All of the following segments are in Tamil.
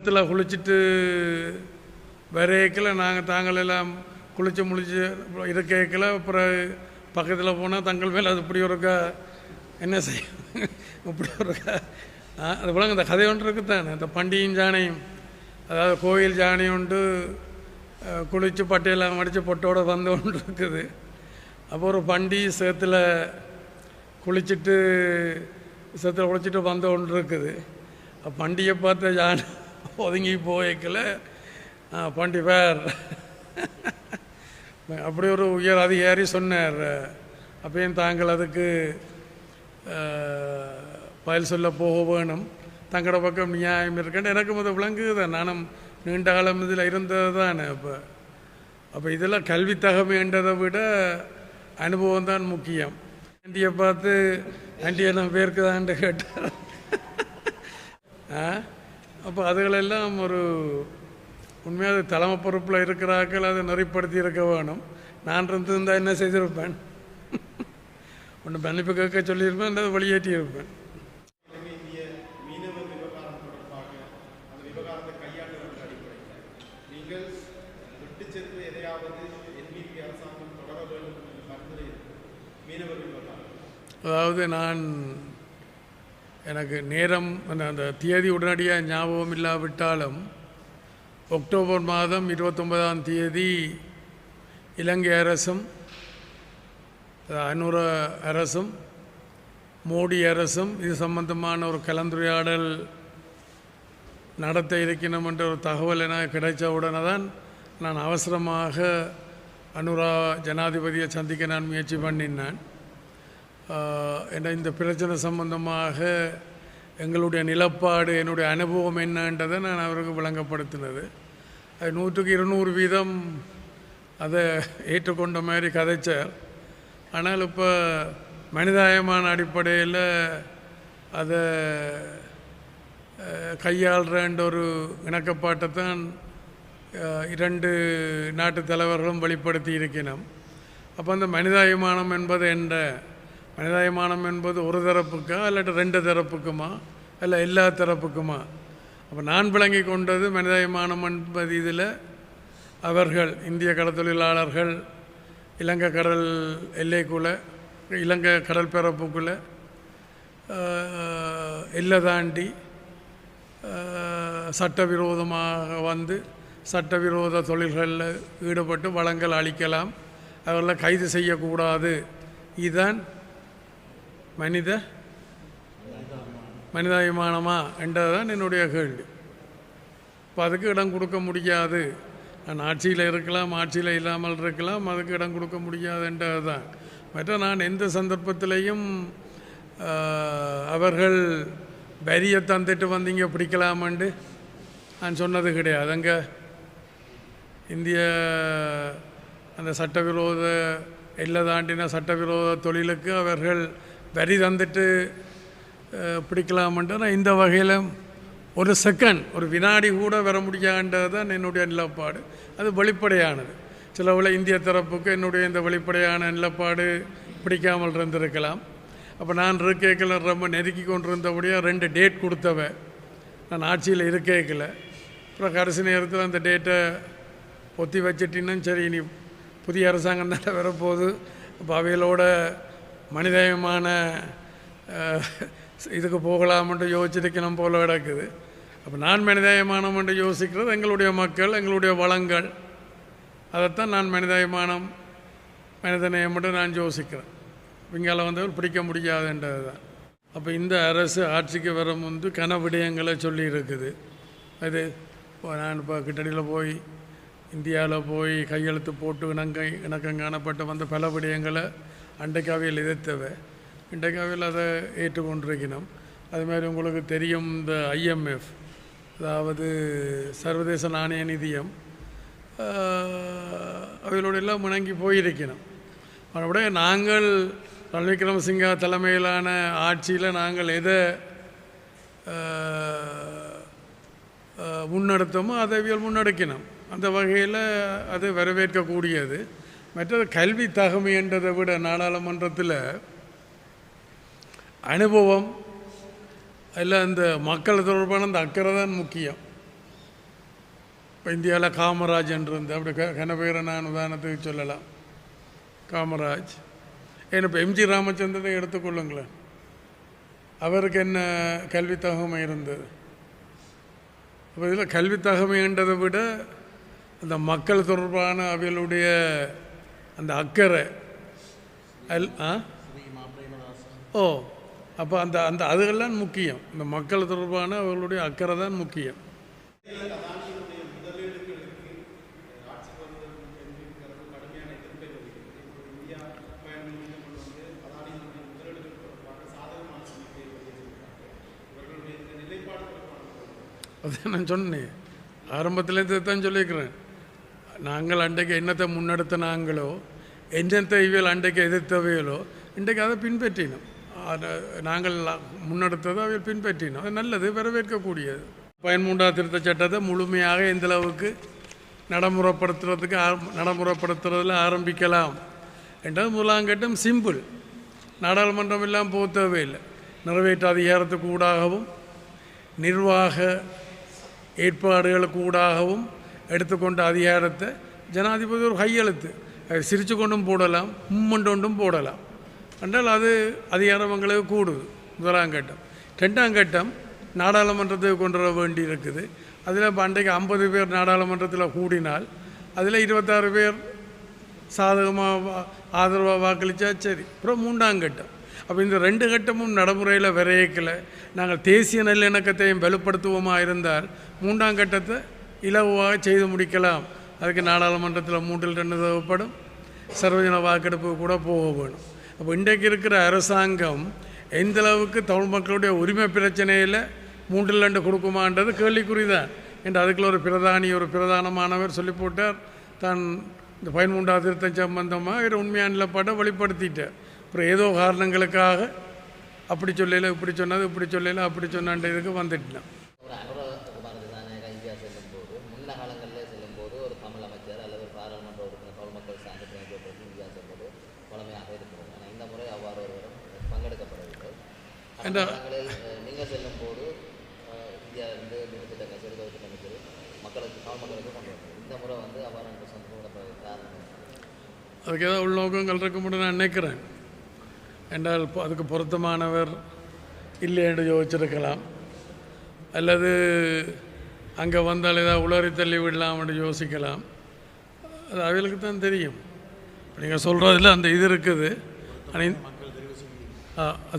இடத்துல குளிச்சுட்டு வரையக்கில் தாங்கள் எல்லாம் குளிச்சு முழிச்சு இருக்கையில் அப்புறம் பக்கத்தில் போனால் தங்கள் மேலே அது இப்படி ஒருக்கா என்ன செய்யும் இப்படி ஒருக்கா அது போல இந்த கதை ஒன்று இருக்குதானே, இந்த பண்டிகையும் ஜானையும், அதாவது கோயில் ஜானை உண்டு குளித்து பட்டையெல்லாம் மடித்து பொட்டோடு வந்து ஒன்று இருக்குது. அப்போ ஒரு பண்டி சேத்துல குளிச்சுட்டு வந்து ஒன்று இருக்குது. பண்டிகை பார்த்த ஜானை ஒதுங்கி போய்க்கல பண்டி பேர் அப்படி ஒரு உயர் அதிகாரி சொன்னார். அப்பயும் தாங்கள் அதுக்கு பதில் சொல்ல போக வேணும், தங்களோட பக்கம் நியாயம் இருக்கேன். எனக்கு முதல் விளங்குது தான், நானும் நீண்ட காலம் இதில் இருந்தது தானே. அப்போ இதெல்லாம் கல்வி தகமைன்றதை விட அனுபவம் தான் முக்கியம். ஆண்டியை பார்த்து ஆண்டியை நான் பேருக்குதான்ட்டு கேட்டார். அப்போ அதுகளெல்லாம் ஒரு உண்மையாக தலைமை பொறுப்பில் இருக்கிறார்கள், அதை நெறிப்படுத்தி இருக்க வேணும். நான் இருந்திருந்தால் என்ன செய்திருப்பேன், ஒன்று மன்னிப்பு கேட்க சொல்லியிருப்பேன், அதை வெளியேற்றி இருப்பேன். அதாவது எனக்கு நேரம் அந்த தேதி உடனடியாக ஞாபகம் இல்லாவிட்டாலும் அக்டோபர் மாதம் 29ஆம் தேதி இலங்கை அரசும் அனுர அரசும் மோடி அரசும் இது சம்பந்தமான ஒரு கலந்துரையாடல் நடத்த இருக்கணும் என்ற ஒரு தகவல் எனக்கு கிடைச்ச உடனே தான் நான் அவசரமாக அனுரா ஜனாதிபதியை சந்திக்க நான் முயற்சி பண்ணினேன். இந்த பிரச்சனை சம்பந்தமாக எங்களுடைய நிலப்பாடு, என்னுடைய அனுபவம் என்னன்றதை நான் அவருக்கு விளங்கப்படுத்தினது. அது 100க்கு 200% அதை ஏற்றுக்கொண்ட மாதிரி கதைச்சார். ஆனால் இப்போ மனிதாயமான அடிப்படையில் அதை கையாளுறன்ற ஒரு இணக்கப்பாட்டை தான் 2 நாட்டு தலைவர்களும் வெளிப்படுத்தி இருக்கணும். அப்போ அந்த மனிதாயமானம் என்பது என்ன, மனிதாயமானம் என்பது ஒரு தரப்புக்கா இல்லாட்டி 2 தரப்புக்குமா இல்லை எல்லா தரப்புக்குமா? அப்போ நான் விளங்கி கொண்டது மனிதாயமானம் என்பது இதில் அவர்கள் இந்திய கடற்தொழிலாளர்கள் இலங்கை கடல் எல்லைக்குள்ளே, இலங்கை கடல் பரப்புக்குள்ளே எல்லை தாண்டி சட்டவிரோதமாக வந்து சட்டவிரோத தொழில்களில் ஈடுபட்டு வளங்கள் அளிக்கலாம், அவர்களை கைது செய்யக்கூடாது. இதுதான் மனிதாபிமானமா என்றதுதான் என்னுடைய கேள்வி. இப்போ அதுக்கு இடம் கொடுக்க முடியாது. நான் ஆட்சியில் இருக்கலாம், ஆட்சியில் இல்லாமல் இருக்கலாம், அதுக்கு இடம் கொடுக்க முடியாது என்றது தான். மற்ற நான் எந்த சந்தர்ப்பத்திலையும் அவர்கள் வரியை தந்துட்டு வந்தீங்க பிடிக்கலாமண்டு நான் சொன்னது கிடையாது. அங்கே இந்திய அந்த சட்டவிரோத எல்லை தாண்டின சட்டவிரோத தொழிலுக்கு அவர்கள் வரி தந்துட்டு பிடிக்கலாமன்ட்டு நான் இந்த வகையில் ஒரு செகண்ட், ஒரு வினாடி கூட வர முடியாதுன்றது தான் என்னுடைய நிலப்பாடு. அது வெளிப்படையானது. சிலவில் இந்திய தரப்புக்கு என்னுடைய இந்த வெளிப்படையான நிலப்பாடு பிடிக்காமல் இருந்திருக்கலாம். அப்போ நான் இருக்கையில் ரொம்ப நெருக்கி கொண்டிருந்தபடியாக 2 டேட் கொடுத்தவ நான் ஆட்சியில் இருக்கையில். அப்புறம் கடைசி நேரத்தில் அந்த டேட்டை ஒத்தி வச்சிட்டின்னு சரி, இனி புதிய அரசாங்கம் தான் வரப்போகுது, இப்போ அவைகளோட மனிதமான இதுக்கு போகலாம்ன்ட்டு யோசிச்சிருக்கணும் போல கிடக்குது. அப்போ நான் மனிதாயமானம் என்று யோசிக்கிறது எங்களுடைய மக்கள், எங்களுடைய வளங்கள், அதைத்தான் நான் மனிதநேயம் மட்டும் நான் யோசிக்கிறேன். இங்கால வந்தவர் பிடிக்க முடியாதுன்றது தான். அப்போ இந்த அரசு ஆட்சிக்கு வர முன்பு கன விடயங்களை சொல்லி இருக்குது. அது நான் இப்போ கிட்டடியில் போய் இந்தியாவில் போய் கையெழுத்து போட்டு இணக்கம் காணப்பட்ட வந்த பல விடயங்களை அண்டைக்காவியில் எதிர்த்தவை, இன்றைக்காவில் அதை ஏற்றுக்கொண்டிருக்கணும். அதுமாதிரி உங்களுக்கு தெரியும், இந்த IMF, அதாவது சர்வதேச நாணய நிதியம், அவைகளோட எல்லாம் முணங்கி போயிருக்கணும். மறுபடியும் நாங்கள் ரணில் விக்ரமசிங்க தலைமையிலான ஆட்சியில் நாங்கள் எதை முன்னெடுத்தோமோ அதை முன்னெடுக்கணும். அந்த வகையில் அது வரவேற்கக்கூடியது. மற்றது கல்வி தகமை என்றதை விட நாடாளுமன்றத்தில் அனுபவம் இல்லை, இந்த மக்கள் தொடர்பான அந்த அக்கறை தான் முக்கியம். இப்போ இந்தியாவில் காமராஜ் என்று இருந்து அப்படி கனபேரை நான் உதாரணத்துக்கு சொல்லலாம். காமராஜ் ஏன்னா இப்போ எம்ஜி ராமச்சந்திரனை எடுத்துக்கொள்ளுங்களேன். அவருக்கு என்ன கல்வி தகமை இருந்தது? அப்போ இதில் கல்வி தகமைன்றதை விட அந்த மக்கள் தொடர்பான அவைகளுடைய அந்த அக்கறை ஓ அப்போ அந்த அந்த அதுகள்லாம் முக்கியம். இந்த மக்கள் தொடர்பான அவர்களுடைய அக்கறை தான் முக்கியம். அதான் நான் சொன்னேன், ஆரம்பத்துலேருந்து தான் சொல்லியிருக்கிறேன். நாங்கள் அன்றைக்கு என்னத்தை முன்னெடுத்த நாங்களோ என்னத்தை இவையில் அன்றைக்கு எதிர்த்தவைகளோ இன்றைக்கு அதை பின்பற்றினோம். நாங்கள் முன்னெடுத்ததை அவையில் பின்பற்றினோம். அது நல்லது, வரவேற்கக்கூடியது. 13ஆம் திருத்த சட்டத்தை முழுமையாக எந்த அளவுக்கு நடைமுறைப்படுத்துறதில் ஆரம்பிக்கலாம் என்றது முதலாம் கட்டம். சிம்பிள். நாடாளுமன்றம் எல்லாம் போக தேவையில்லை. நிறைவேற்ற அதிகாரத்துக்கு ஊடாகவும் நிர்வாக ஏற்பாடுகளுக்கு ஊடாகவும் எடுத்துக்கொண்ட அதிகாரத்தை ஜனாதிபதி ஒரு கையெழுத்து சிரித்து கொண்டும் போடலாம், மும்மண்டொண்டும் போடலாம் என்றால் அது அதிகாரம் எங்களுக்கு கூடுது. முதலாம் கட்டம். 2ஆம் கட்டம் நாடாளுமன்றத்துக்கு கொண்டு வர வேண்டி இருக்குது. அதில் இப்போ அன்றைக்கு 50 பேர் நாடாளுமன்றத்தில் கூடினால் அதில் 26 பேர் சாதகமாக ஆதரவாக வாக்களித்தா சரி. அப்புறம் 3ஆம் கட்டம். அப்போ இந்த 2 கட்டமும் நடைமுறையில் விரையக்கில் நாங்கள் தேசிய நல்லிணக்கத்தையும் வலுப்படுத்துவோமா இருந்தால் 3ஆம் கட்டத்தை இலவாக செய்து முடிக்கலாம். அதுக்கு நாடாளுமன்றத்தில் 3/2 தேவைப்படும். சர்வஜன வாக்கெடுப்பு கூட போக வேணும். அப்போ இன்றைக்கு இருக்கிற அரசாங்கம் எந்தளவுக்கு தமிழ் மக்களுடைய உரிமை பிரச்சனையில் 3/2 கொடுக்குமான்றது கேள்விக்குறிதான் என்று அதுக்குள்ள ஒரு பிரதானமானவர் சொல்லி போட்டார். தான் இந்த 13ஆம் திருத்தம் சம்பந்தமாக ஒரு உண்மையான நிலப்பாட்டை வெளிப்படுத்திட்டார். அப்புறம் ஏதோ காரணங்களுக்காக அப்படி சொல்லல, இப்படி சொன்னது, இப்படி சொல்லல, அப்படி சொன்னான்ற இதுக்கு வந்துட்டலாம். இந்தியா செல்லும்போது முன்ன காலங்களில் செல்லும்போது ஒரு தமிழ் அமைச்சர் அல்லது ஒரு பாராளுமன்ற உறுப்பினர் தமிழ் மக்கள் சார்ந்த பிரதிநிதித்துவத்தில் இந்தியா செல்வது வழமையாக இருக்கிறது. ஆனால் இந்த முறை அவ்வாறு ஒருவரும் பங்கெடுக்கப்படவில்லை. நீங்கள் செல்லும்போது இந்தியாவிலிருந்து திட்டங்கள் சிறுதொழில் திட்டங்கள் மக்களுக்கு தமிழ் மக்களுக்கு கொண்டு வந்தது. இந்த முறை அவ்வாறு சந்தோஷப்படுறது காரணம் அதுக்கு ஏதாவது உள்நோக்கங்கள் இருக்க முடியும் நான் நினைக்கிறேன். என்றால் அதுக்கு பொருத்தமானவர் இல்லை என்று யோசிச்சிருக்கலாம், அல்லது அங்கே வந்தால் ஏதாவது உளறி தள்ளி விடலாம் என்று யோசிக்கலாம். அது அவர்களுக்கு தான் தெரியும். நீங்கள் சொல்கிறதில் அந்த இது இருக்குது.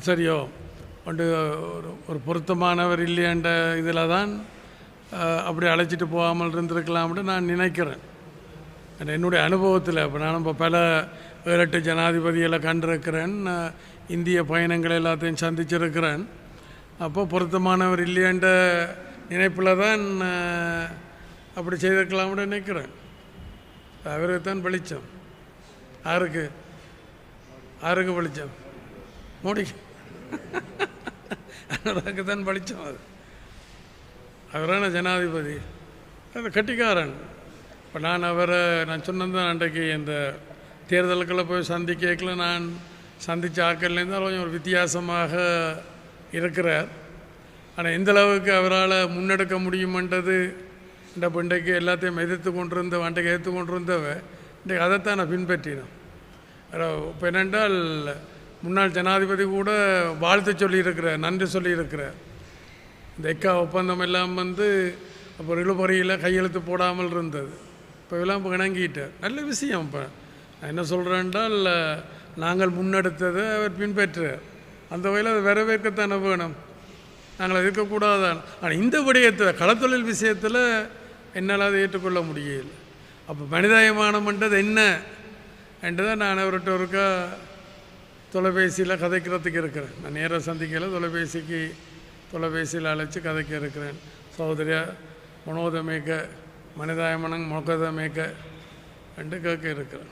சரியோ ஒன்று ஒரு பொருத்தமானவர் இல்லையன்ற இதில் தான் அப்படி அழைச்சிட்டு போகாமல் இருந்திருக்கலாம்னு நான் நினைக்கிறேன். என்னுடைய அனுபவத்தில் இப்போ நான் இப்போ பல 7-8 ஜனாதிபதிகளை கண்டிருக்கிறேன். இந்திய பயணங்கள் எல்லாத்தையும் சந்திச்சிருக்கிறேன். அப்போ பொருத்தமானவர் இல்லையன்ற நினைப்பில் தான் அப்படி செய்திருக்கலாம்னு நினைக்கிறேன். அவருக்கு தான் வெளிச்சம். யாருக்கு வெளிச்சம்? மோடிக்கு. அவருக்கு தான் வெளிச்சம். அவரான ஜனாதிபதி, அது கட்டிக்காரன். இப்போ நான் சொன்னது தான் அன்றைக்கு இந்த தேர்தலுக்குள்ளே போய் சந்திக்கல நான் சந்தித்த ஆக்கள்லேருந்து கொஞ்சம் ஒரு வித்தியாசமாக இருக்கிறார். ஆனால் எந்தளவுக்கு அவரால் முன்னெடுக்க முடியுமென்றது இந்த இன்றைக்கு எல்லாத்தையும் எதிர்த்து கொண்டிருந்தவ இன்றைக்கு அதைத்தான் நான் பின்பற்றினோம். இப்போ என்னென்றால் முன்னாள் ஜனாதிபதி கூட வாழ்த்து சொல்லியிருக்கிறார், நன்றி சொல்லியிருக்கிறார். இந்த எக்கா ஒப்பந்தம் எல்லாம் அப்போ இழுபறியில் கையெழுத்து போடாமல் இருந்தது. இப்போ எல்லாம் இணங்கிட்டார். நல்ல விஷயம். இப்போ நான் என்ன சொல்கிறேன்றால் நாங்கள் முன்னெடுத்ததை அவர் பின்பற்றார். அந்த வகையில் அதை வரவேற்கத்தானே வேணும். நாங்கள் அதை இருக்கக்கூடாதான். ஆனால் இந்த விடயத்தில் களத்தொழில் விஷயத்தில் என்னால் அதை ஏற்றுக்கொள்ள முடியலை. அப்போ மனிதாயமானம்ன்றது என்ன என்றதை நான் அவர்கிட்ட ஒருக்கா தொலைபேசியில் கதைக்கிறதுக்கு இருக்கிறேன். நான் நேராக சந்திக்கல, தொலைபேசியில் அழைச்சி கதைக்க இருக்கிறேன். சகோதரியா மனோதமேக்க மனிதாயமனங் மொக்கதமேக்க என்று கேட்க இருக்கிறேன்.